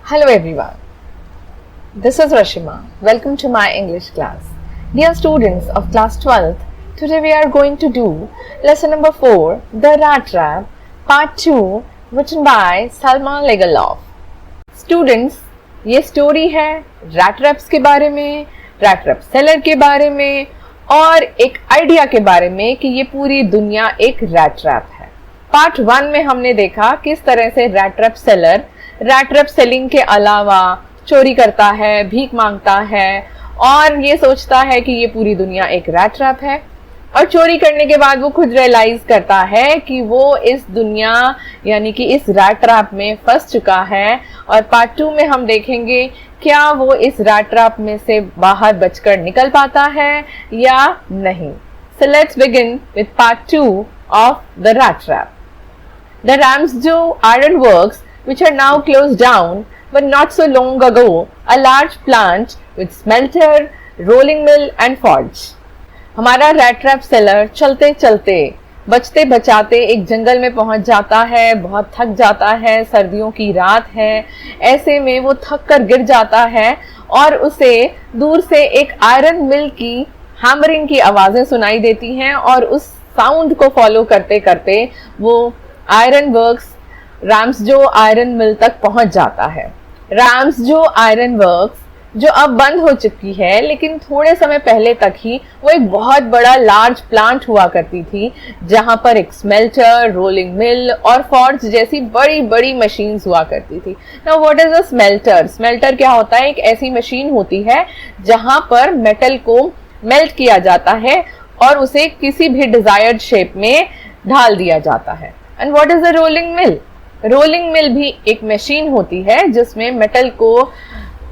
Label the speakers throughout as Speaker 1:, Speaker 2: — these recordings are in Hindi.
Speaker 1: Hello everyone, this is Rashima. Welcome to my English class. Dear students of class 12th, today we are going to do lesson number 4, The Rat Trap, part 2, written by Salma Legalov. Students, ये स्टोरी है रैट ट्रैप्स के बारे में, रैट ट्रैप सेलर के बारे में और एक आइडिया के बारे में कि ये पूरी दुनिया एक रैट ट्रैप है। पार्ट 1 में हमने देखा किस तरह से rat trap seller rat trap selling के अलावा चोरी करता है, भीख मांगता है और ये सोचता है कि ये पूरी दुनिया एक रैट ट्रैप है और चोरी करने के बाद वो खुद रियलाइज करता है कि वो इस दुनिया यानी कि इस रैट ट्रैप में फंस चुका है। और पार्ट 2 में हम देखेंगे क्या वो इस रैट ट्रैप में से बाहर बचकर निकल पाता है या नहीं। So let's begin with part 2 of the rat trap. The Ramsjo Iron Works, which are now closed down, but not so long ago, a large plant with smelter, rolling mill and forge. हमारा रैट ट्रैप सेलर चलते चलते बचते बचाते एक जंगल में पहुंच जाता है, बहुत थक जाता है, सर्दियों की रात है, ऐसे में वो थक कर गिर जाता है और उसे दूर से एक आयरन मिल की हैमरिंग की आवाजें सुनाई देती हैं और उस साउंड को फॉलो करते करते वो आयरन वर्क्स रैम्सजो आयरन मिल तक पहुंच जाता है। रैम्सजो आयरन वर्क्स जो अब बंद हो चुकी है, लेकिन थोड़े समय पहले तक ही वो एक बहुत बड़ा लार्ज प्लांट हुआ करती थी जहां पर एक स्मेल्टर, रोलिंग मिल और फॉर्ज जैसी बड़ी बड़ी मशीन्स हुआ करती थी। Now what is a smelter? Smelter क्या होता है? एक ऐसी मशीन होती है जहां पर मेटल को मेल्ट किया जाता है और उसे किसी भी डिजायर्ड शेप में ढाल दिया जाता है। And what is a rolling mill? Rolling mill भी एक मशीन होती है जिसमें मेटल को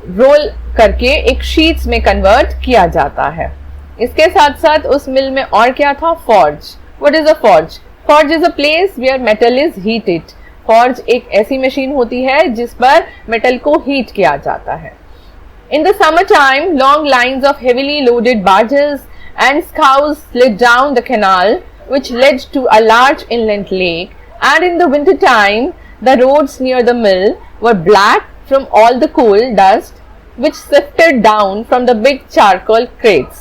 Speaker 1: रोल करके एक शीट्स में कन्वर्ट किया जाता है। इसके साथ साथ उस मिल में और क्या था? Forge. What is a forge? Forge is a place where metal is heated. Forge एक ऐसी मशीन होती है जिस पर मेटल को हीट किया जाता है। In the summertime, long lines of heavily loaded barges and scows slid down the canal, which led to a large inland lake. And in the winter time, the roads near the mill were black from all the coal dust which sifted down from the big charcoal crates.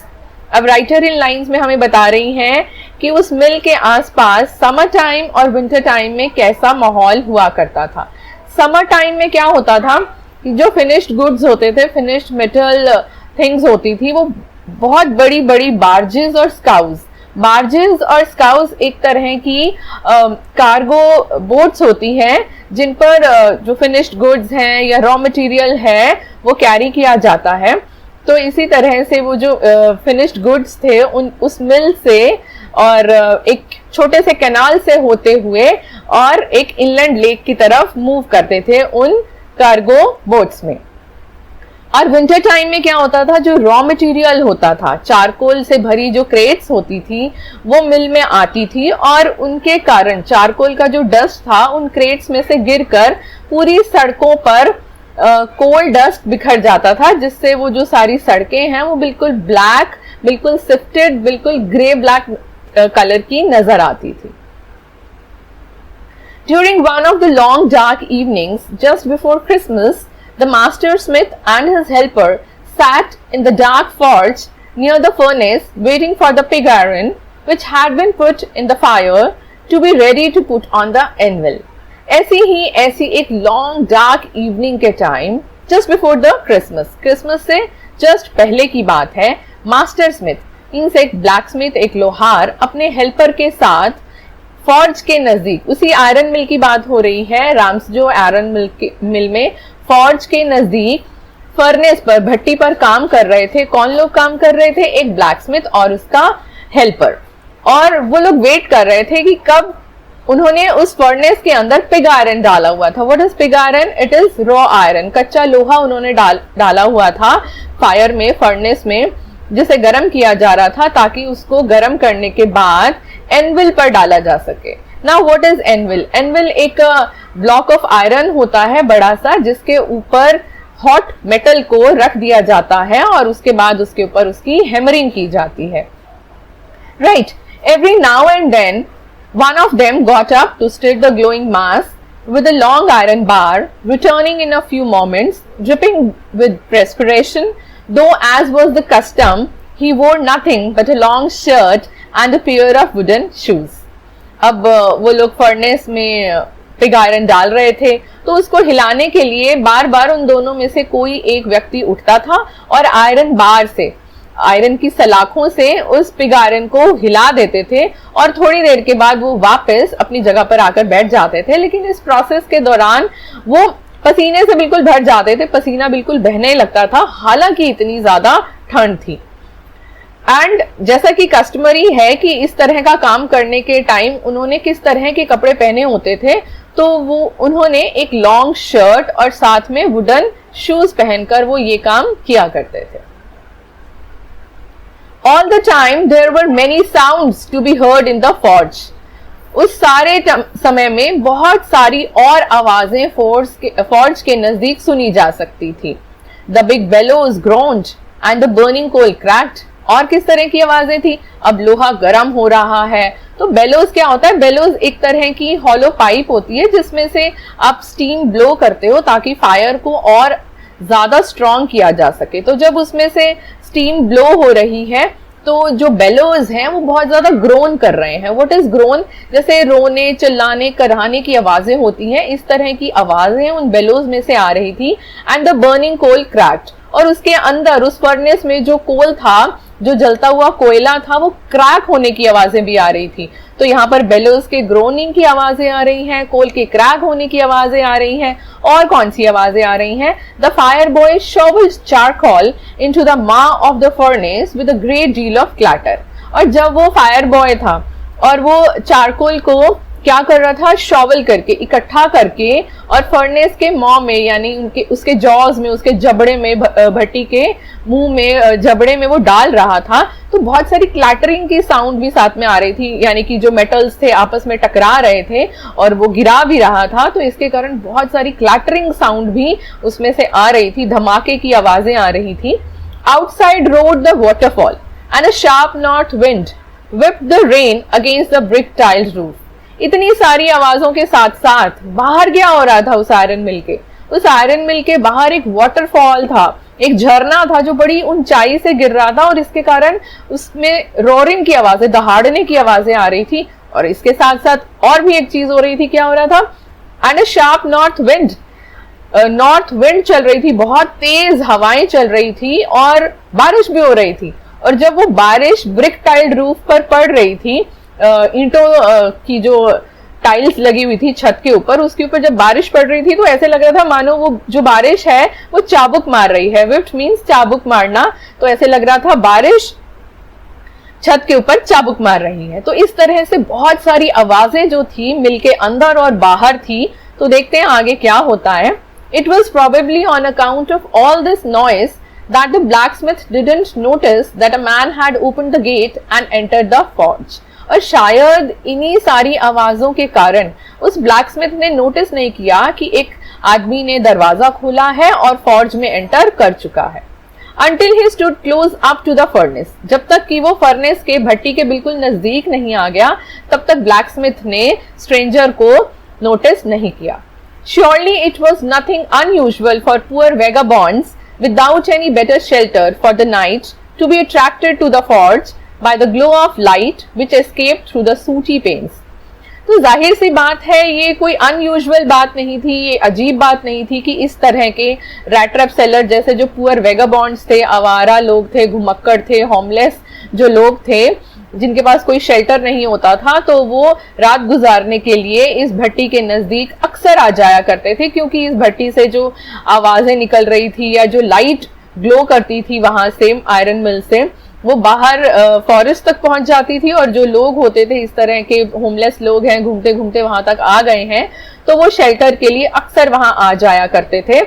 Speaker 1: अब राइटर इन लाइंस में हमें बता रही हैं कि उस मिल के आसपास समर टाइम और विंटर टाइम में कैसा माहौल हुआ करता था। समर टाइम में क्या होता था कि जो फिनिश्ड गुड्स होते थे, फिनिश्ड मेटल थिंग्स होती थी, वो बहुत बड़ी बड़ी बार्जेस और स्काउज एक तरह की कार्गो बोट्स होती हैं जिन पर जो फिनिश्ड गुड्स हैं या रॉ मटेरियल है वो कैरी किया जाता है। तो इसी तरह से वो जो फिनिश्ड गुड्स थे उस मिल से और एक छोटे से कैनाल से होते हुए और एक इनलैंड लेक की तरफ मूव करते थे उन कार्गो बोट्स में। और विंटर टाइम में क्या होता था? जो रॉ मटेरियल होता था, चारकोल से भरी जो क्रेट्स होती थी वो मिल में आती थी और उनके कारण चारकोल का जो डस्ट था उन क्रेट्स में से गिरकर पूरी सड़कों पर कोल डस्ट बिखर जाता था, जिससे वो जो सारी सड़कें हैं वो बिल्कुल ब्लैक, बिल्कुल सिफ्टेड, बिल्कुल ग्रे ब्लैक कलर की नजर आती थी। During one of the long dark evenings just before Christmas, the master smith and his helper sat in the dark forge near the furnace waiting for the pig iron which had been put in the fire to be ready to put on the anvil. ऐसी एक long dark evening के time just before the Christmas से just पहले की बात है, मास्टर स्मिथ मीन्स एक ब्लैक स्मिथ, एक लोहार अपने हेल्पर के साथ फॉर्ज के नजदीक, उसी आयरन मिल की बात हो रही है, रैम्सजो आयरन मिल में फॉर्ज के नजदीक फर्नेस पर, भट्टी पर काम कर रहे थे। कौन लोग काम कर रहे थे? एक ब्लैक स्मिथ और उसका हेल्पर। और वो लोग वेट कर रहे थे कि कब उन्होंने उस फर्नेस के अंदर पिग आयरन डाला हुआ था। What is pig iron? It is raw iron, कच्चा लोहा उन्होंने डाला हुआ था फायर में, फर्नेस में, जिसे गर्म किया जा रहा था ताकि उसको गर्म करने के बाद एनविल पर डाला जा सके। Now what is anvil? Anvil एक ब्लॉक ऑफ आयरन होता है बड़ा सा, जिसके ऊपर हॉट मेटल को रख दिया जाता है और उसके बाद उसके ऊपर उसकी हैमरिंग की जाती है। Right, every now and then one of them got up to stir the glowing mass with a long iron bar, returning in a few moments, dripping with perspiration, though as was the custom, he wore nothing but a long shirt and a pair of wooden shoes. अब वो लोग फर्नेस में पिग आयरन डाल रहे थे, तो उसको हिलाने के लिए बार बार उन दोनों में से कोई एक व्यक्ति उठता था और आयरन बार से, आयरन की सलाखों से उस पिग आयरन को हिला देते थे और थोड़ी देर के बाद वो वापस अपनी जगह पर आकर बैठ जाते थे। लेकिन इस प्रोसेस के दौरान वो पसीने से बिल्कुल भर जाते थे, पसीना बिल्कुल बहने लगता था, हालांकि इतनी ज्यादा ठंड थी। एंड जैसा कि कस्टमरी है कि इस तरह का काम करने के टाइम उन्होंने किस तरह के कपड़े पहने होते थे, तो वो उन्होंने एक लॉन्ग शर्ट और साथ में वुडन शूज पहनकर वो ये काम किया करते थे। All the time there were many sounds to be heard in the forge. उस सारे समय में बहुत सारी और आवाजें फॉर्ज के नजदीक सुनी जा सकती थी। The big bellows groaned and the burning coal cracked. और किस तरह की आवाजें थी? अब लोहा गर्म हो रहा है, तो बेलोज क्या होता है? बेलोज एक तरह की हॉलो पाइप होती है जिसमें से आप स्टीम ब्लो करते हो ताकि फायर को और ज्यादा स्ट्रॉन्ग किया जा सके। तो जब उसमें से स्टीम ब्लो हो रही है तो जो बेलोज हैं वो बहुत ज्यादा ग्रोन कर रहे हैं। What is grown? जैसे रोने, चिल्लाने, कराहने की आवाजें होती हैं, इस तरह की आवाजें उन बेलोज में से आ रही थी। And the burning coal cracked. और उसके अंदर उस फर्नेस में जो कोल था, जो जलता हुआ कोयला था, वो क्रैक होने की आवाजें भी आ रही थी। तो यहाँ पर बेलोज के ग्रोनिंग की आवाजें आ रही हैं, कोल के क्रैक होने की आवाजें आ रही हैं। और कौन सी आवाजें आ रही हैं? The fire boy shoveled charcoal into the maw of the furnace with a great deal of clatter। और जब वो फायर बॉय था और वो चारकोल को क्या कर रहा था? शॉवल करके, इकट्ठा करके, और फर्नेस के मॉ में यानी उनके उसके जॉज में, उसके जबड़े में, भट्टी के मुंह में, जबड़े में वो डाल रहा था, तो बहुत सारी क्लैटरिंग की साउंड भी साथ में आ रही थी, यानी कि जो मेटल्स थे आपस में टकरा रहे थे और वो गिरा भी रहा था, तो इसके कारण बहुत सारी क्लैटरिंग साउंड भी उसमें से आ रही थी, धमाके की आवाजें आ रही थी। Outside road the waterfall and a sharp north wind whipped the rain against the brick tiled roof। इतनी सारी आवाजों के साथ साथ बाहर क्या हो रहा था? उस आयरन मिल के, उस आयरन मिल के बाहर एक वाटरफॉल था, एक झरना था जो बड़ी ऊंचाई से गिर रहा था और इसके कारण उसमें रोरिंग की आवाजें, दहाड़ने की आवाजें आ रही थी। और इसके साथ साथ और भी एक चीज हो रही थी। क्या हो रहा था? And a sharp north wind, north wind चल रही थी, बहुत तेज हवाएं चल रही थी और बारिश भी हो रही थी। और जब वो बारिश ब्रिक टाइल्ड रूफ पर पड़ रही थी, ईंटों की जो टाइल्स लगी हुई थी छत के ऊपर, उसके ऊपर जब बारिश पड़ रही थी तो ऐसे लग रहा था मानो वो जो बारिश है वो चाबुक मार रही है। विफ्ट मींस चाबुक मारना, तो ऐसे लग रहा था बारिश छत के ऊपर चाबुक मार रही है। तो इस तरह से बहुत सारी आवाजें जो थी मिलके अंदर और बाहर थी। तो देखते हैं आगे क्या होता है। It was probably on account of all this noise that the blacksmith didn't notice that a man had opened the gate and entered the forge। और शायद इन्हीं सारी आवाजों के कारण उस ब्लैकस्मिथ ने नोटिस नहीं किया कि एक आदमी ने दरवाजा खोला है और फॉर्ज में एंटर कर चुका है। Until he stood close up to the furnace, जब तक कि वो फर्नेस के भट्टी के बिल्कुल नजदीक नहीं आ गया, तब तक ब्लैकस्मिथ ने स्ट्रेंजर को नोटिस नहीं किया। Surely it was nothing unusual for poor vagabonds without any better shelter for the night to be attracted to the forge by the glow of light which escaped through the sooty panes। तो जाहिर सी बात है ये कोई अनयूजुअल बात नहीं थी, ये अजीब बात नहीं थी कि इस तरह के रैट ट्रैप सेलर जैसे जो पुअर वेगाबॉन्ड्स थे, आवारा लोग थे, घुमक्कड़ थे, होमलेस जो लोग थे जिनके पास कोई शेल्टर नहीं होता था, तो वो रात गुजारने के लिए इस भट्टी के नजदीक अक्सर आ जाया करते थे, क्योंकि इस भट्टी से जो आवाजें निकल रही थी या जो लाइट ग्लो करती थी वहां से आयरन मिल से, वो बाहर फॉरेस्ट तक पहुंच जाती थी। और जो लोग होते थे इस तरह के होमलेस लोग हैं, घूमते घूमते वहां तक आ गए हैं, तो वो शेल्टर के लिए अक्सर वहां आ जाया करते थे।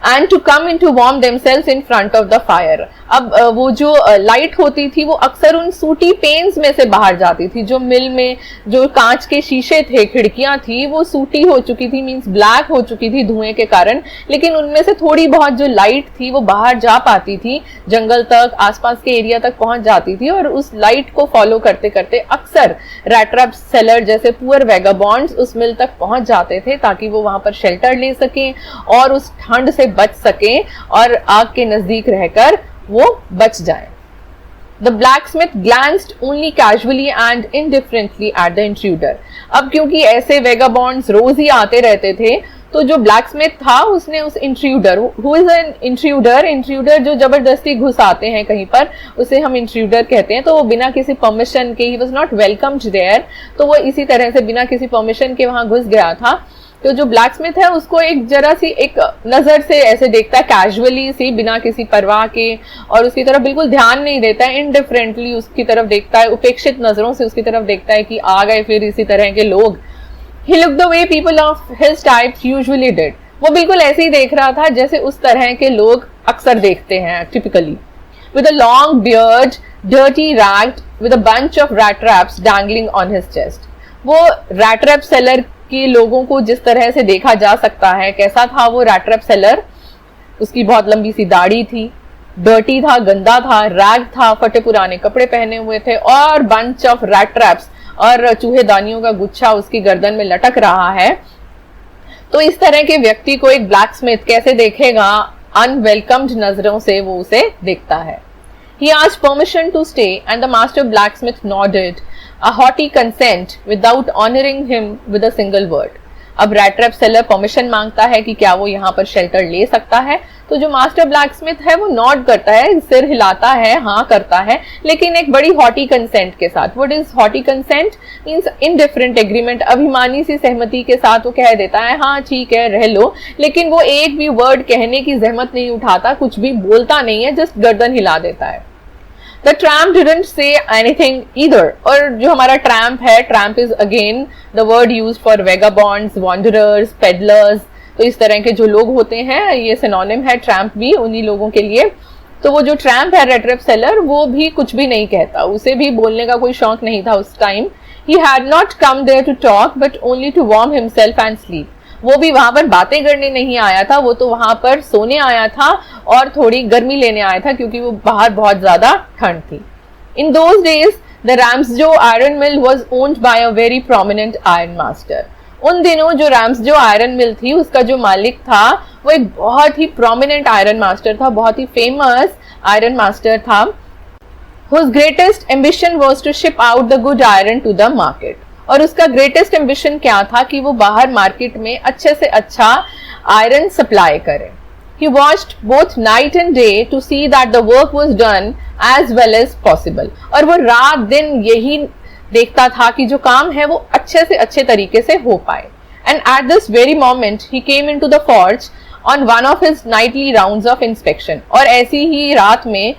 Speaker 1: And to come in to warm themselves in front of the fire। अब वो जो लाइट होती थी वो अक्सर उन सूटी पेन्स में से बाहर जाती थी। जो मिल में जो कांच के शीशे थे, खिड़कियां थी, वो सूटी हो चुकी थी, मींस ब्लैक हो चुकी थी धुएं के कारण, लेकिन उनमें से थोड़ी बहुत जो लाइट थी वो बाहर जा पाती थी, जंगल तक, आसपास के एरिया तक पहुंच जाती थी। और उस लाइट को फॉलो करते करते अक्सर रैट ट्रैप सेलर जैसे पुअर वैगाबॉन्ड्स उस मिल तक पहुंच जाते थे, ताकि वो वहां पर शेल्टर ले सकें और उस ठंड से बच सकें और आग के नजदीक रहकर वो बच जाए। The blacksmith glanced only casually and indifferently at the intruder. अब क्योंकि ऐसे वेगाबॉन्ड्स रोज ही आते रहते थे, तो जो ब्लैकस्मिथ था उसने उस intruder, who is an intruder जो जबरदस्ती घुस आते हैं कहीं पर, उसे हम इंट्रूडर कहते हैं। तो वो बिना किसी परमिशन के, he was not welcomed there, तो वो इसी तरह से बिना किसी परमिशन के वहां घुस गया था। तो जो ब्लैकस्मिथ है उसको एक जरा सी एक नजर से ऐसे देखता है, कैजुअली सी, बिना किसी परवाह के, और उसकी तरफ बिल्कुल ध्यान नहीं देता है, इनडिफरेंटली उसकी तरफ देखता है, उपेक्षित नजरों से उसकी तरफ देखता है कि आ गए फिर इसी तरह के लोग। He looked the way people of his type usually did. वो बिल्कुल ऐसे ही देख रहा था जैसे उस तरह के लोग अक्सर देखते हैं typically. With a long beard, dirty ragged, with a bunch of rat traps dangling on his chest. वो rat trap seller के लोगों को जिस तरह से देखा जा सकता है, कैसा था वो rat trap seller? उसकी बहुत लंबी सी दाढ़ी थी, डर्टी था, गंदा था, रैग था, फटे पुराने कपड़े पहने हुए थे, और बंच ऑफ रैट ट्रैप्स और चूहेदानियों का गुच्छा उसकी गर्दन में लटक रहा है। तो इस तरह के व्यक्ति को एक ब्लैकस्मिथ कैसे देखेगा? अनवेलकम्ड नजरों से वो उसे देखता है। He asked permission to stay and the master blacksmith nodded a haughty consent without honoring him with a single word. अब रैट ट्रैप सेलर परमिशन मांगता है कि क्या वो यहाँ पर शेल्टर ले सकता है, तो जो मास्टर ब्लैकस्मिथ है वो नॉड करता है, सिर हिलाता है, हाँ करता है, लेकिन एक बड़ी हॉटी कंसेंट के साथ। What is haughty consent? Means indifferent agreement, अभिमानी सी सहमति के साथ वो कह देता है हाँ ठीक है रह लो, लेकिन वो एक भी वर्ड कहने की जहमत नहीं उठाता, कुछ भी बोलता नहीं है, जस्ट गर्दन हिला देता है। The tramp didn't say anything either. और जो हमारा tramp है, tramp is again the word used for vagabonds, wanderers, peddlers. तो इस तरह के जो लोग होते हैं, ये synonym है tramp भी उन्हीं लोगों के लिए। तो वो जो tramp है, rat trap seller, वो भी कुछ भी नहीं कहता, उसे भी बोलने का कोई शौक नहीं था उस time. He had not come there to talk, but only to warm himself and sleep. वो भी वहां पर बातें करने नहीं आया था, वो तो वहां पर सोने आया था और थोड़ी गर्मी लेने आया था, क्योंकि वो बाहर बहुत ज्यादा ठंड थी। In those days the Ramsjo iron mill was owned by a very prominent iron master. उन दिनों जो रैम्सजो आयरन मिल थी उसका जो मालिक था वो एक बहुत ही प्रोमिनेंट आयरन मास्टर था, बहुत ही फेमस आयरन मास्टर था। Whose greatest ambition was to ship out the good iron to the market. और उसका ग्रेटेस्ट एम्बिशन क्या था कि वो बाहर मार्केट में अच्छे से अच्छा आयरन सप्लाई करे। He watched both night and day to see that the work was done as well as possible. और वो रात दिन यही देखता था कि जो काम है वो अच्छे से अच्छे तरीके से हो पाए। And at this very moment he came into the forge on one of his nightly rounds of inspection. और ऐसी ही रात में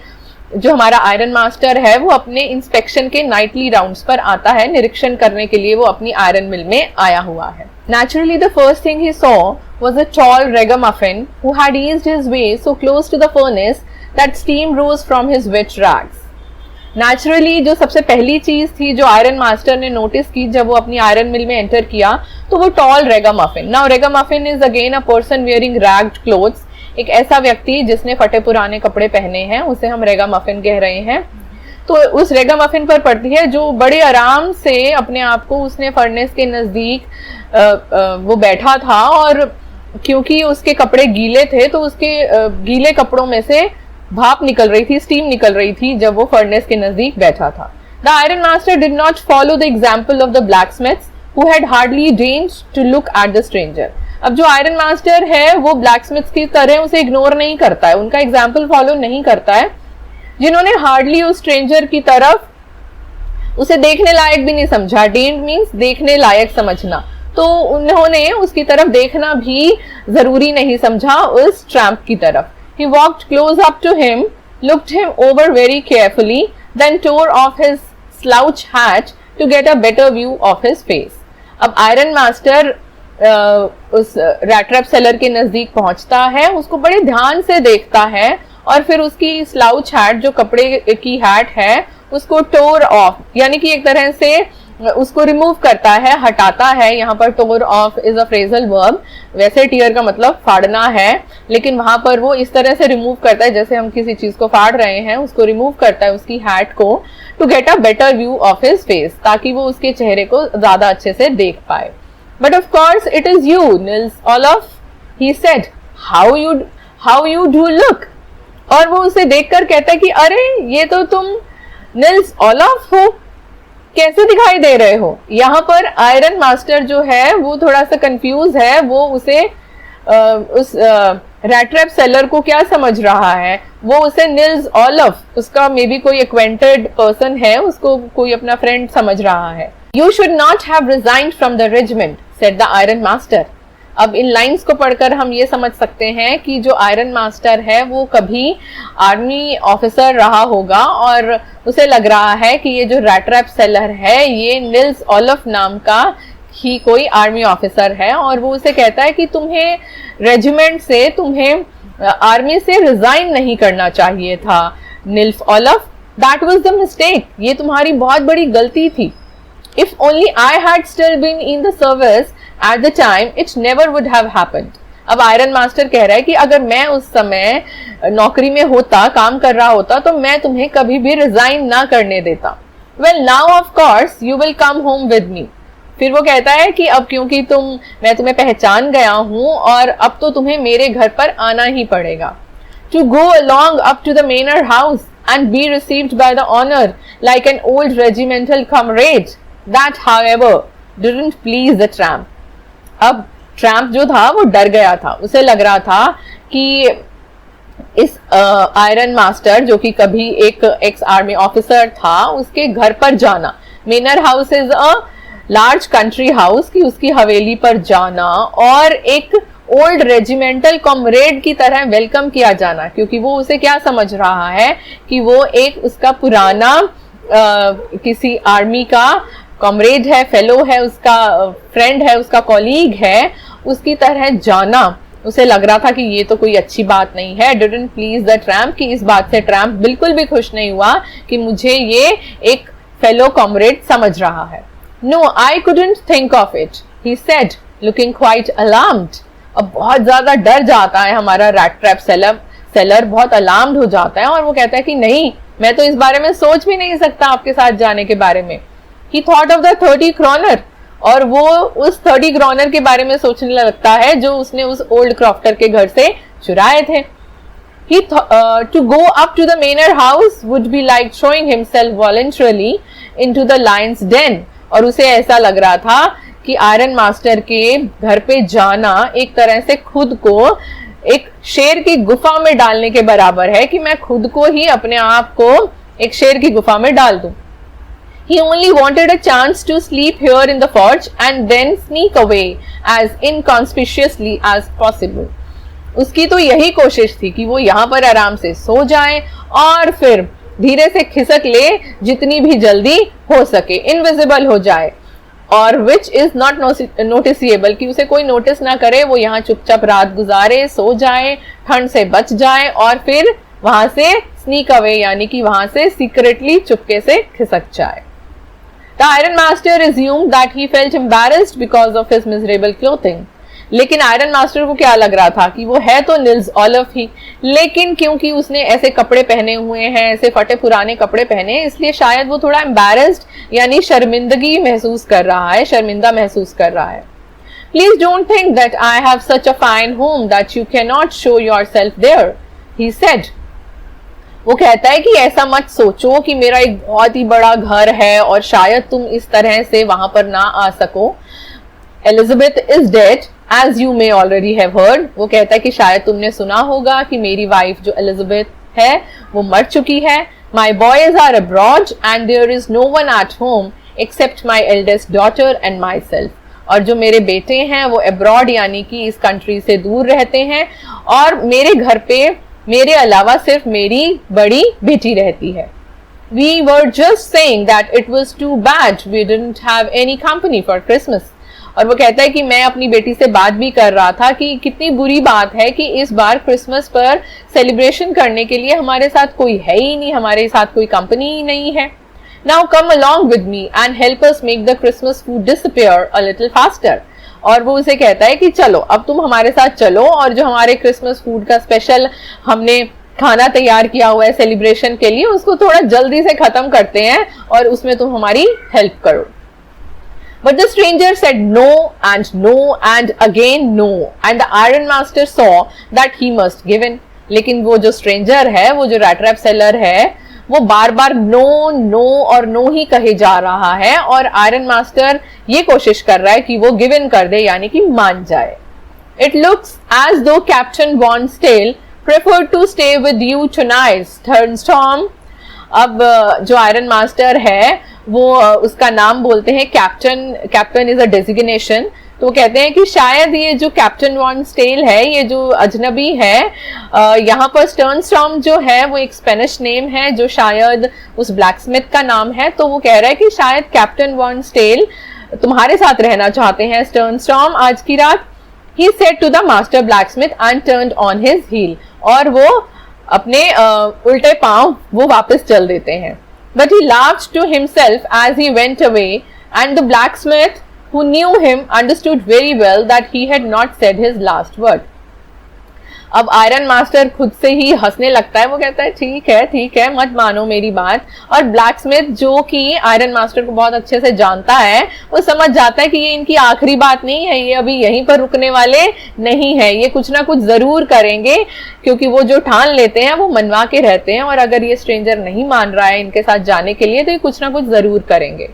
Speaker 1: जो हमारा आयरन मास्टर है वो अपने इंस्पेक्शन के नाइटली राउंड्स पर आता है, निरीक्षण करने के लिए वो अपनी आयरन मिल में आया हुआ है। Naturally, the first thing he saw was a tall ragamuffin who had eased his way so close to the furnace that steam rose from his wet rags. Naturally, जो सबसे पहली चीज थी जो आयरन मास्टर ने नोटिस की जब वो अपनी आयरन मिल में एंटर किया, तो वो tall ragamuffin. Now ragamuffin is again a person wearing ragged clothes, एक ऐसा व्यक्ति जिसने फटे पुराने कपड़े पहने हैं, उसे हम रेगामफिन कह रहे हैं। तो उस रेगामफिन पर पड़ती है जो बड़े आराम से अपने आप को उसने फर्नेस के नजदीक वो बैठा था, और क्योंकि उसके कपड़े गीले थे तो उसके गीले कपड़ों में से भाप निकल रही थी, स्टीम निकल रही थी जब वो फर्नेस के नजदीक बैठा था। The iron master did not follow the example of the blacksmiths who had hardly deigned to look at the stranger. अब जो आयरन मास्टर है वो ब्लैकस्मिथ्स की तरह उसे इग्नोर नहीं करता है, उनका एग्जाम्पल फॉलो नहीं करता है, जिन्होंने हार्डली उस स्ट्रेंजर की तरफ उसे देखने लायक भी नहीं समझा। डेन्ड मीन्स देखने लायक समझना, तो उन्होंने उसकी तरफ देखना भी जरूरी नहीं समझा उस ट्रैम्प की तरफ। He walked close up to him, looked him over very carefully, then tore off his slouch hat to get a better view of his face. अब आयरन मास्टर उस रैट ट्रैप सेलर के नजदीक पहुंचता है, उसको बड़े ध्यान से देखता है और फिर उसकी स्लाउच हैट, जो कपड़े की हैट है, उसको टोर ऑफ, यानी कि एक तरह से उसको रिमूव करता है, हटाता है। यहाँ पर tore off is a phrasal verb, वैसे टीयर का मतलब फाड़ना है, लेकिन वहां पर वो इस तरह से रिमूव करता है जैसे हम किसी चीज को फाड़ रहे हैं, उसको रिमूव करता है उसकी हैट को, to get a better view of his face, ताकि वो उसके चेहरे को ज्यादा अच्छे से देख पाए। But of course it is you, Nils Olaf, he said, how you do look. और वो उसे देखकर कहता है कि अरे ये तो तुम निल्स ओलफ हो, कैसे दिखाई दे रहे हो। यहाँ पर आयरन मास्टर जो है वो थोड़ा सा कंफ्यूज है, वो उसे उस रैट ट्रैप सेलर को क्या समझ रहा है, वो उसे निल्स ओलफ, उसका मे बी कोई एक्वेंटेड पर्सन है, उसको कोई अपना फ्रेंड समझ रहा है। You should not have resigned from the regiment, said the iron master. अब इन लाइंस को पढ़कर हम ये समझ सकते हैं कि जो आयरन मास्टर है वो कभी आर्मी ऑफिसर रहा होगा, और उसे लग रहा है कि ये जो रैट ट्रैप सेलर है ये निल्स ओलफ नाम का ही कोई आर्मी ऑफिसर है। और वो उसे कहता है कि तुम्हें रेजिमेंट से, तुम्हें आर्मी से रिजाइन नहीं करना चाहिए था Nils Olaf, that was the mistake, ये तुम्हारी बहुत बड़ी गलती थी। If only I had still been in the service at the time, it never would have happened. अब आयरन मास्टर कह रहा है कि अगर मैं उस समय नौकरी में होता, काम कर रहा होता, तो मैं तुम्हें कभी भी रिजाइन ना करने देता। Well, now of course you will come home with me. फिर वो कहता है कि अब क्योंकि मैं तुम्हें पहचान गया हूं और अब तो तुम्हें मेरे घर पर आना ही पड़ेगा। To go along up to the manor house and be received by the honor like an old regimental comrade. That, however, didn't please the tramp. अब ट्रैम्प जो था वो डर गया था, उसे लग रहा था कि इस आयरन मास्टर जो कि कभी एक एक्स आर्मी ऑफिसर था, उसके घर पर जाना, manor house is a large country house, कि उसकी हवेली पर जाना और एक ओल्ड रेजिमेंटल कॉमरेड की तरह वेलकम किया जाना, क्योंकि वो उसे क्या समझ रहा है कि वो एक उसका पुराना किसी आर्मी का कॉमरेड है, फेलो है, उसका फ्रेंड है, उसका कॉलीग है, उसकी तरह जाना उसे लग रहा था कि ये तो कोई अच्छी बात नहीं है। डिडंट प्लीज द ट्रैम्प, कि इस बात से ट्रैम्प बिल्कुल भी खुश नहीं हुआ कि मुझे ये एक फेलो कॉमरेड समझ रहा है। No, I couldn't think of it, he said, looking quite alarmed. अब बहुत ज्यादा डर जाता है हमारा रैट ट्रैप सेलर बहुत अलार्म्ड हो जाता है, और वो कहता है कि नहीं, मैं तो इस बारे में सोच भी नहीं सकता आपके साथ जाने के बारे में। He thought of the 30 kroner, और वो उस 30 kroner के बारे में सोचने लगता है जो उसने उस ओल्ड क्रॉफ्टर के घर से चुराए थे। To go up to the manor house would be like throwing himself voluntarily into the lion's den, और उसे ऐसा लग रहा था कि आयरन मास्टर के घर पे जाना एक तरह से खुद को एक शेर की गुफा में डालने के बराबर है, कि मैं खुद को ही अपने आप को एक शेर की गुफा में डाल दूं। He only wanted a chance to sleep here in the forge and then sneak away as inconspicuously as possible. उसकी तो यही कोशिश थी कि वो यहाँ पर आराम से सो जाए और फिर धीरे से खिसक ले जितनी भी जल्दी हो सके, इनविजिबल हो जाए, और विच इज नॉट नोटिसेबल, कि उसे कोई नोटिस ना करे, वो यहाँ चुपचाप रात गुजारे, सो जाए, ठंड से बच जाए और फिर वहां से स्नीक अवे, यानी कि वहां से सीक्रेटली चुपके से खिसक जाए। The Iron Master assumed that he felt embarrassed because of his miserable clothing. लेकिन आयरन मास्टर को क्या लग रहा था कि वो है तो निल्स ओलफ ही, लेकिन क्योंकि उसने ऐसे कपड़े पहने हुए हैं, ऐसे फटे पुराने कपड़े पहने, इसलिए शायद वो थोड़ा एम्बैरेस्ड यानी शर्मिंदगी महसूस कर रहा है, शर्मिंदा महसूस कर रहा है। Please don't think that I have such a fine home that you cannot show yourself there, he said. वो कहता है कि ऐसा मत सोचो कि मेरा एक बहुत ही बड़ा घर है और शायद तुम इस तरह से वहां पर ना आ सको। Elizabeth is dead as you may already have heard. वो कहता है कि शायद तुमने सुना होगा कि मेरी वाइफ जो एलिजाबेथ है वो मर चुकी है। My boys are abroad and there is no one at home except my eldest daughter and myself. और जो मेरे बेटे हैं वो अब्रॉड यानी कि इस कंट्री से दूर रहते हैं, और मेरे घर पे मेरे अलावा सिर्फ मेरी बड़ी बेटी रहती है। We were just saying that it was too bad we didn't have any company for Christmas. और वो कहता है कि मैं अपनी बेटी से बात भी कर रहा था कि कितनी बुरी बात है कि इस बार क्रिसमस पर सेलिब्रेशन करने के लिए हमारे साथ कोई है ही नहीं, हमारे साथ कोई कंपनी ही नहीं है. Now come along with me and help us make the Christmas food disappear a little faster. और वो उसे कहता है कि चलो अब तुम हमारे साथ चलो और जो हमारे क्रिसमस फूड का स्पेशल हमने खाना तैयार किया हुआ है सेलिब्रेशन के लिए उसको थोड़ा जल्दी से खत्म करते हैं और उसमें तुम हमारी हेल्प करो. But the stranger said no and again no and the iron master saw that he must give in. लेकिन वो जो स्ट्रेंजर है, वो जो रैट ट्रैप सेलर है, वो बार बार नो और नो ही कहे जा रहा है और आयरन मास्टर ये कोशिश कर रहा है कि वो गिव इन कर दे, यानी कि मान जाए. It looks as though Captain Bonsdale preferred to stay with you tonight, Thunderstorm. अब जो आयरन मास्टर है वो उसका नाम बोलते हैं कैप्टन इज अ डेजिग्नेशन. तो वो कहते हैं कि शायद ये जो कैप्टन वॉन स्टेल है, ये जो अजनबी है, यहाँ पर स्टर्नस्टॉर्म जो है वो एक स्पेनिश नेम है जो शायद उस ब्लैकस्मिथ का नाम है. तो वो कह रहा है कि शायद कैप्टन वॉन स्टेल तुम्हारे साथ रहना चाहते हैं स्टर्नस्टॉर्म आज की रात. He said to the master blacksmith and turned on his heel. और वो अपने उल्टे पांव वो वापस चल देते हैं. But he laughed to himself as he went away, and the blacksmith, who knew him, understood very well that he had not said his last word. अब आयरन मास्टर खुद से ही हंसने लगता है. वो कहता है ठीक है मत मानो मेरी बात. और ब्लैकस्मिथ जो कि आयरन मास्टर को बहुत अच्छे से जानता है, वो समझ जाता है कि ये इनकी आखिरी बात नहीं है, ये अभी यहीं पर रुकने वाले नहीं है, ये कुछ ना कुछ जरूर करेंगे क्योंकि वो जो ठान लेते हैं वो मनवा के रहते हैं. और अगर ये स्ट्रेंजर नहीं मान रहा है इनके साथ जाने के लिए तो ये कुछ ना कुछ जरूर करेंगे.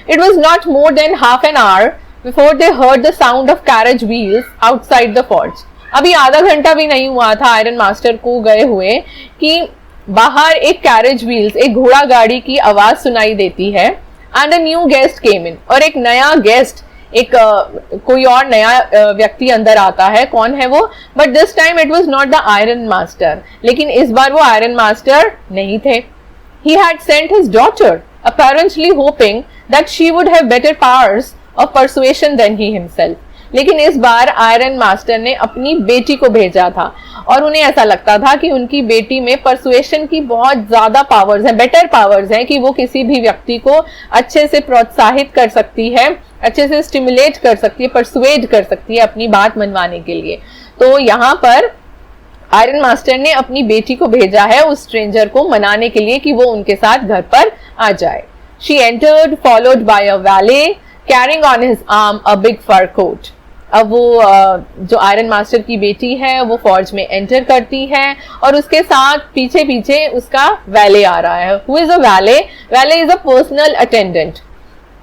Speaker 1: It was not more than half an hour before they heard the sound of carriage wheels outside the forge. अभी आधा घंटा भी नहीं हुआ था आयरन मास्टर को गए हुए कि बाहर एक कैरेज व्हील्स, एक घोड़ा गाड़ी की आवाज सुनाई देती है. एंड अ न्यू गेस्ट केम इन. और एक नया गेस्ट, एक कोई और नया व्यक्ति अंदर आता है. कौन है वो? But this time it was not the iron master. लेकिन इस बार वो आयरन मास्टर नहीं थे. He had sent his daughter apparently hoping that she would have better powers of persuasion than he himself. लेकिन इस बार आयरन मास्टर ने अपनी बेटी को भेजा था और उन्हें ऐसा लगता था कि उनकी बेटी में परसुएशन की बहुत ज्यादा पावर्स हैं, बेटर पावर्स हैं कि वो किसी भी व्यक्ति को अच्छे से प्रोत्साहित कर सकती है, अच्छे से स्टिमुलेट कर सकती है, परसुएड कर सकती है अपनी बात मनवाने के लिए. तो यहाँ पर आयरन मास्टर ने अपनी बेटी को भेजा है उस स्ट्रेंजर को मनाने के लिए कि वो उनके साथ घर पर आ जाए. She entered followed by a valet carrying on his arm a big fur coat. अब वो जो आयरन मास्टर की बेटी है वो फॉर्ज में एंटर करती है और उसके साथ पीछे पीछे उसका वैले आ रहा है. Who is a valet? Valet is a personal attendant.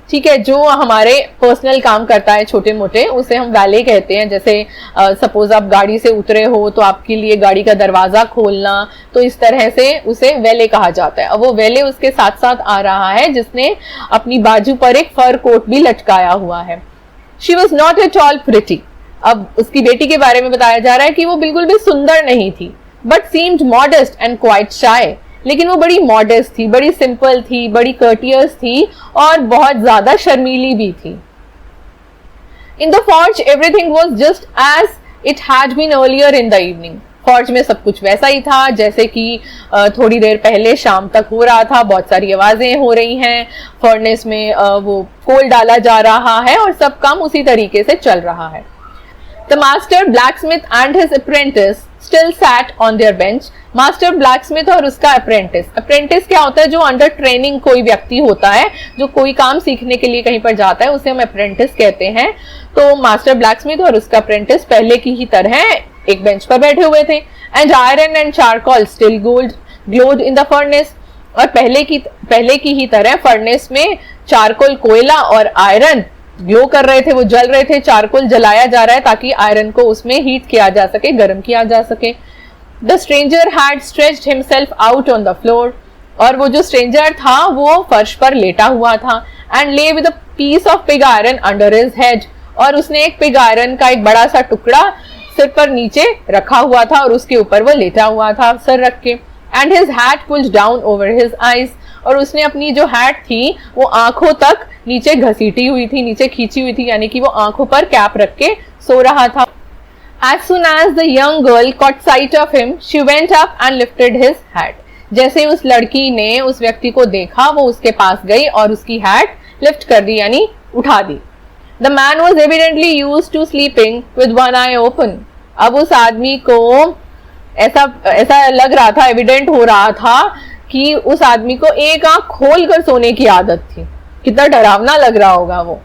Speaker 1: ठीक है, जो हमारे पर्सनल काम करता है छोटे मोटे, उसे हम वैले कहते हैं. जैसे सपोज आप गाड़ी से उतरे हो तो आपके लिए गाड़ी का दरवाजा खोलना, तो इस तरह से उसे वैले कहा जाता है. अब वो वैले उसके साथ साथ आ रहा है जिसने अपनी बाजू पर एक फर कोट भी लटकाया हुआ है. She was not at all pretty. अब उसकी बेटी के बारे में बताया जा रहा है कि वो बिल्कुल भी सुंदर नहीं थी. But seemed modest and quite shy. लेकिन वो बड़ी मॉडेस्ट थी, बड़ी सिंपल थी, बड़ी कर्टियस थी और बहुत ज्यादा शर्मीली भी थी. In the forge everything was just as it had been earlier in the evening. Forge में सब कुछ वैसा ही था जैसे कि थोड़ी देर पहले शाम तक हो रहा था. बहुत सारी आवाजें हो रही हैं, फर्नेस में वो कोल डाला जा रहा है और सब काम उसी तरीके से चल रहा है. The master blacksmith and his apprentice still sat on their bench. Master blacksmith और उसका अप्रेंटिस. अप्रेंटिस क्या होता है? जो अंडर ट्रेनिंग कोई व्यक्ति होता है, जो कोई काम सीखने के लिए कहीं पर जाता है, उसे हम अप्रेंटिस कहते हैं. तो मास्टर ब्लैकस्मिथ और उसका अप्रेंटिस पहले की ही तरह एक बेंच पर बैठे हुए थे. And iron and charcoal still glowed in the furnace. और पहले की ही तरह फर्नेस में चारकोल, कोयला और आयरन ग्लो कर रहे थे, वो जल रहे थे. चारकोल जलाया जा रहा है ताकि आयरन को उसमें हीट किया जा सके, गर्म किया जा सके. The stranger had stretched himself out on the floor. और वो जो स्ट्रेंजर था वो फर्श पर लेटा हुआ था. And lay with a piece of pig iron under his head. और उसने एक पिग आयरन का एक बड़ा सा टुकड़ा सिर पर नीचे रखा हुआ था और उसके ऊपर वो लेटा हुआ था सर रख के. And his hat pulled down over his eyes. और उसने अपनी जो हैट थी वो आंखों तक नीचे घसीटी हुई थी, नीचे खींची हुई थी, यानी कि वो आंखों पर कैप रख के सो रहा था. As soon as the young girl caught sight of him, she went up and lifted his hat. जैसे ही उस लड़की ने उस व्यक्ति को देखा, वो उसके पास गई और उसकी हैट लिफ्ट कर दी, यानी उठा दी. The man was evidently used to sleeping with one eye open. अब उस आदमी को ऐसा लग रहा था, एविडेंट हो रहा था कि उस आदमी को एक आंख खोल कर सोने की आदत थी. कितना डरावना लग रहा होगा वो.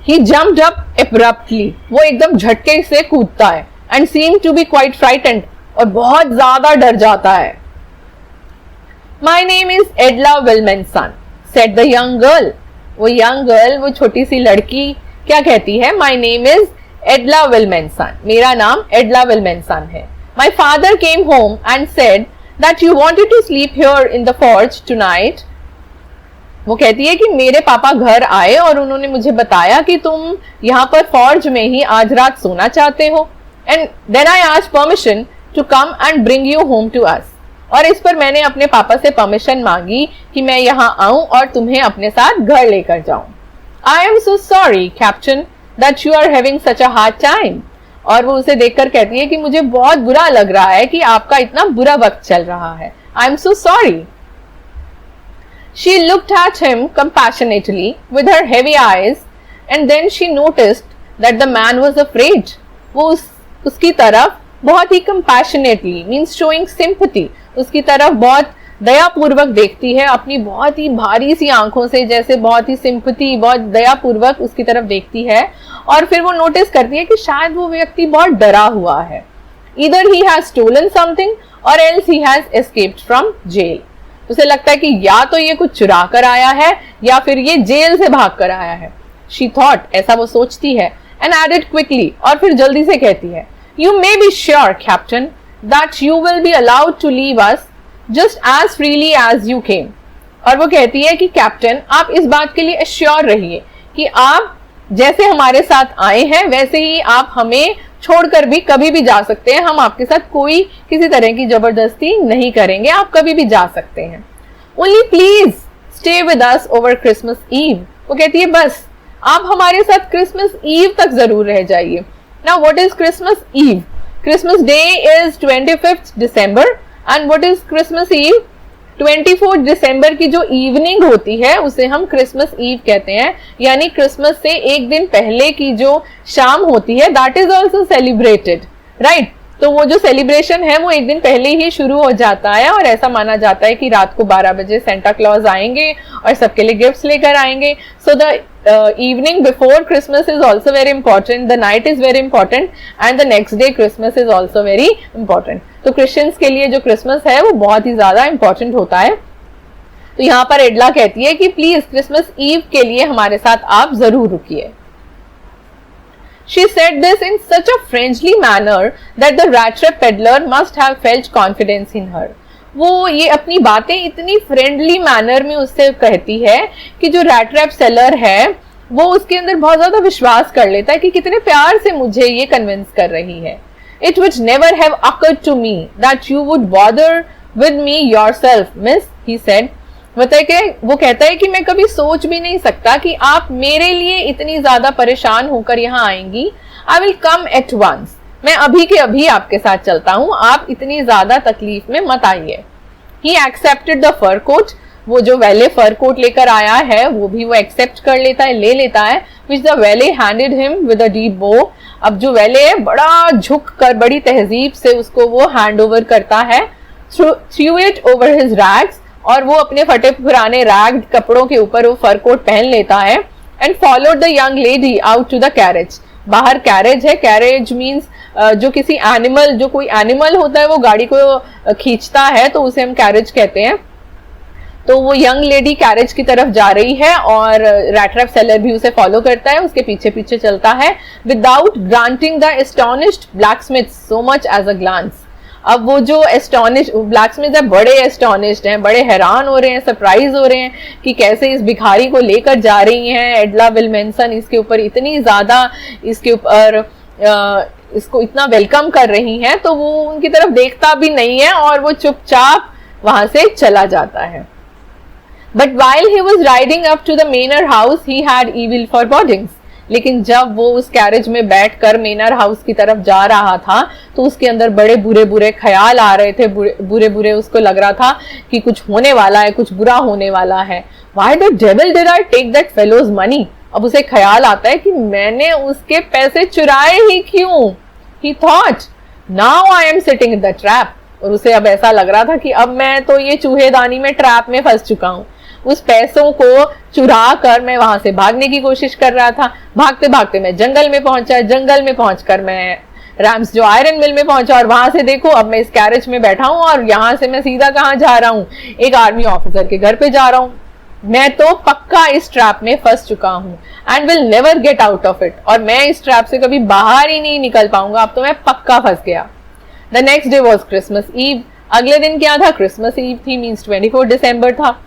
Speaker 1: He jumped up abruptly. वो एकदम झटके से कूदता है. And seemed to be quite frightened. और बहुत ज्यादा डर जाता है. My name is Edla Wilmanson, said the young girl. वो young girl, वो छोटी सी लड़की क्या कहती है? My name is Edla Wilmanson. मेरा नाम Edla Wilmanson है. My father came home and said that you wanted to sleep here in the forge tonight. वो कहती है कि मेरे पापा घर आए और उन्होंने मुझे बताया कि तुम यहाँ पर फॉर्ज में ही आज रात सोना चाहते हो. And then I asked permission to come and bring you home to us. और इस पर मैंने अपने पापा से परमिशन मांगी कि मैं यहाँ आऊं और तुम्हें अपने साथ घर लेकर जाऊं. I am so sorry, Captain, that you are having such a hard time. और वो उसे देखकर कहती है कि मुझे बहुत बुरा लग रहा है कि आपका इतना बुरा वक्त चल रहा है. I am so sorry. She looked at him compassionately with her heavy eyes, and then she noticed that the man was afraid. वो उसकी तरफ बहुत ही compassionately means showing sympathy, उसकी तरफ बहुत दयापूर्वक देखती है, अपनी बहुत ही भारी सी आंखों से, जैसे बहुत ही सिंपैथी, बहुत दयापूर्वक उसकी तरफ देखती है. और फिर वो नोटिस करती है कि शायद वो व्यक्ति बहुत डरा हुआ है. Either he has stolen something or else he has escaped from jail. उसे लगता है कि या तो ये कुछ चुरा कर आया है या फिर ये जेल से भाग कर आया है. She thought, ऐसा वो सोचती है. And added quickly, और फिर जल्दी से कहती है, You may be sure, Captain, that you will be allowed to leave us just as freely as you came. और वो कहती है कि कैप्टन, आप इस बात के लिए एश्योर रहिए कि आप जैसे हमारे साथ आए हैं वैसे ही आप हमें छोड़कर भी कभी भी जा सकते हैं. हम आपके साथ कोई किसी तरह की जबरदस्ती नहीं करेंगे, आप कभी भी जा सकते हैं. Only please stay with us over Christmas Eve. वो कहती है बस आप हमारे साथ क्रिसमस ईव तक जरूर रह जाइए. Now what is Christmas Eve? Christmas Day is 25th December and what is Christmas Eve? 24 दिसंबर की जो इवनिंग होती है उसे हम क्रिसमस ईव कहते हैं, यानी क्रिसमस से एक दिन पहले की जो शाम होती है, that is also celebrated, right. तो वो जो सेलिब्रेशन है वो एक दिन पहले ही शुरू हो जाता है और ऐसा माना जाता है कि रात को 12 बजे सेंटा क्लॉज आएंगे और सबके लिए गिफ्ट्स लेकर आएंगे. So the evening before Christmas is also very important, the night is very important and the next day Christmas is also very important. तो क्रिश्चियंस के लिए जो क्रिसमस है वो बहुत ही ज्यादा इंपॉर्टेंट होता है. तो यहाँ पर एडला कहती है कि प्लीज क्रिसमस ईव के लिए हमारे साथ आप जरूर रुकिए. She said this in such a friendly manner that the rat trap peddler must have felt confidence in her. वो ये अपनी बातें इतनी फ्रेंडली मैनर में उससे कहती है कि जो रैट ट्रैप सेलर है वो उसके अंदर बहुत ज्यादा विश्वास कर लेता है कि कितने प्यार से मुझे ये कन्विंस कर रही है. It would never have occurred to me that you would bother with me yourself, miss, he said. वो कहता है कि मैं कभी सोच भी नहीं सकता कि आप मेरे लिए इतनी ज्यादा परेशान होकर यहाँ आएंगी. I will come at once. मैं अभी के अभी आपके साथ चलता हूँ, आप इतनी ज्यादा तकलीफ में मत आइए. He accepted the fur coat. वो जो वैले फर कोट लेकर आया है वो भी वो एक्सेप्ट कर लेता है, ले लेता है. which the valet handed him with a deep bow. अब जो वैले है बड़ा झुक कर बड़ी तहजीब से उसको वो हैंड ओवर करता है. threw it over his rags. और वो अपने फटे पुराने रैग कपड़ों के ऊपर वो फर कोट पहन लेता है. and followed the young lady out to the carriage. बाहर कैरेज है. कैरेज मीन्स जो किसी एनिमल, जो कोई एनिमल होता है वो गाड़ी को खींचता है तो उसे हम कैरेज कहते हैं. तो वो यंग लेडी कैरेज की तरफ जा रही है और रैट ट्रैप सेलर भी उसे फॉलो करता है, उसके पीछे पीछे चलता है. Without granting the astonished blacksmith so much as a glance. अब वो जो एस्टोनिश ब्लैकस्मिथ है बड़े एस्टोनिश्ड हैं, बड़े हैरान हो रहे हैं, सरप्राइज हो रहे हैं कि कैसे इस भिखारी को लेकर जा रही हैं एडला विल्मेंसन, इसके ऊपर इतनी ज्यादा इसके ऊपर इसको इतना वेलकम कर रही हैं. तो वो उनकी तरफ देखता भी नहीं है और वो चुपचाप वहां से चला जाता है. But while he was riding up to the Manor house, he had evil forebodings. लेकिन जब वो उस कैरेज में बैठकर मेनर हाउस की तरफ जा रहा था तो उसके अंदर बड़े बुरे बुरे ख्याल आ रहे थे, बुरे बुरे उसको लग रहा था कि कुछ होने वाला है, कुछ बुरा होने वाला है. Why the devil did I take that fellow's money? अब उसे ख्याल आता है कि मैंने उसके पैसे चुराए ही क्यों. He thought, now I am sitting in the trap. और उसे अब ऐसा लग रहा था कि अब मैं तो ये चूहेदानी में ट्रैप में फंस चुका हूँ. उस पैसों को चुरा कर मैं वहां से भागने की कोशिश कर रहा था. भागते भागते मैं जंगल में पहुंचा. जंगल में पहुंचकर मैं रैम्स जो आयरन मिल में पहुंचा और वहां से देखो अब मैं इस कैरेज में बैठा हूं और यहां से मैं सीधा कहाँ जा रहा हूं, एक आर्मी ऑफिसर के घर पे जा रहा हूं. मैं तो पक्का इस ट्रैप में फंस चुका हूं and will never get out of it. और मैं इस ट्रैप से कभी बाहर ही नहीं निकल पाऊंगा. अब तो मैं पक्का फंस गया. The next day was Christmas Eve. अगले दिन क्या था? क्रिसमस ईव थी, मीन्स 24 दिसंबर था.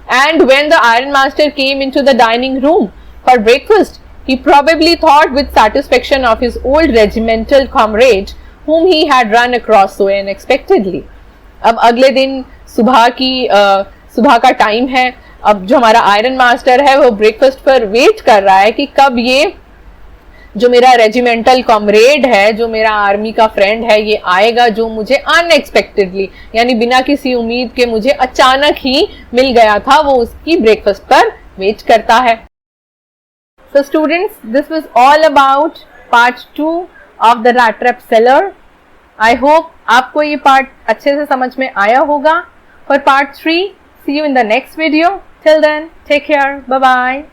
Speaker 1: And when the Iron Master came into the dining room for breakfast, he probably thought with satisfaction of his old regimental comrade whom he had run across so unexpectedly. अब अगले दिन सुबह का टाइम है. अब जो हमारा आयरन मास्टर है वो ब्रेकफास्ट पर वेट कर रहा है कि कब ये जो मेरा रेजिमेंटल कॉमरेड है, जो मेरा आर्मी का फ्रेंड है, ये आएगा जो मुझे अनएक्सपेक्टेडली यानी बिना किसी उम्मीद के मुझे अचानक ही मिल गया था, वो उसकी ब्रेकफास्ट पर वेट करता है. So students, this was all about part 2 of the rat trap seller. I hope आपको ये पार्ट अच्छे से समझ में आया होगा. For part 3, see you in the next video. Till then, take care, bye bye.